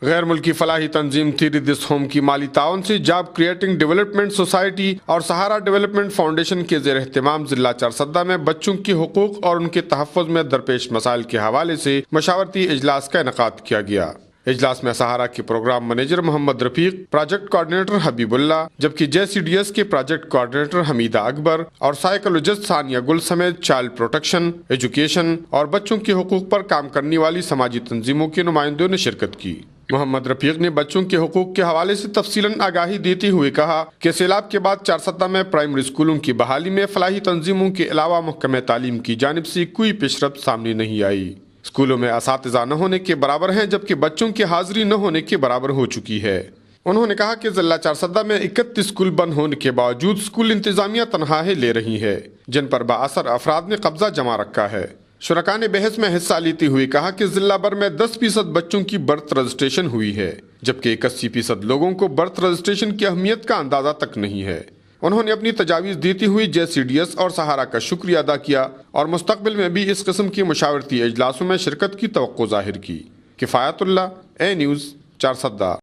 غیر ملکی فلاحی تنظیم تھری دس ہوم کی مالی تعاون سے جاب کریٹنگ ڈیولپمنٹ سوسائٹی اور سہارا ڈیولپمنٹ فاؤنڈیشن کے زیر اہتمام ضلع چارسدہ میں بچوں کے حقوق اور ان کے تحفظ میں درپیش مسائل کے حوالے سے مشاورتی اجلاس کا انعقاد کیا گیا۔ اجلاس میں سہارا کے پروگرام منیجر محمد رفیق، پروجیکٹ کوآرڈینیٹر حبیب اللہ، جبکہ JCDS کے پروجیکٹ کوآرڈینیٹر حمیدہ اکبر اور سائیکولوجسٹ ثانیہ گل سمیت چائلڈ پروٹیکشن، ایجوکیشن اور بچوں کے حقوق پر کام کرنے والی سماجی تنظیموں کے نمائندوں نے شرکت کی۔ محمد رفیق نے بچوں کے حقوق کے حوالے سے تفصیلاً آگاہی دیتے ہوئے کہا کہ سیلاب کے بعد چارسدہ میں پرائمری اسکولوں کی بحالی میں فلاحی تنظیموں کے علاوہ محکمہ تعلیم کی جانب سے کوئی پیش رفت سامنے نہیں آئی۔ اسکولوں میں اساتذہ نہ ہونے کے برابر ہیں، جبکہ بچوں کی حاضری نہ ہونے کے برابر ہو چکی ہے۔ انہوں نے کہا کہ ضلع چارسدہ میں 31 اسکول بند ہونے کے باوجود اسکول انتظامیہ تنخواہیں لے رہی ہے، جن پر بااثر افراد نے قبضہ جما رکھا ہے۔ شرکاء نے بحث میں حصہ لیتے ہوئے کہا کہ ضلع بھر میں 10% بچوں کی برتھ رجسٹریشن ہوئی ہے، جبکہ 81% لوگوں کو برتھ رجسٹریشن کی اہمیت کا اندازہ تک نہیں ہے۔ انہوں نے اپنی تجاویز دیتے ہوئے JCDS اور سہارا کا شکریہ ادا کیا اور مستقبل میں بھی اس قسم کی مشاورتی اجلاسوں میں شرکت کی توقع ظاہر کی۔ کفایت اللہ، اے نیوز، چارسدہ۔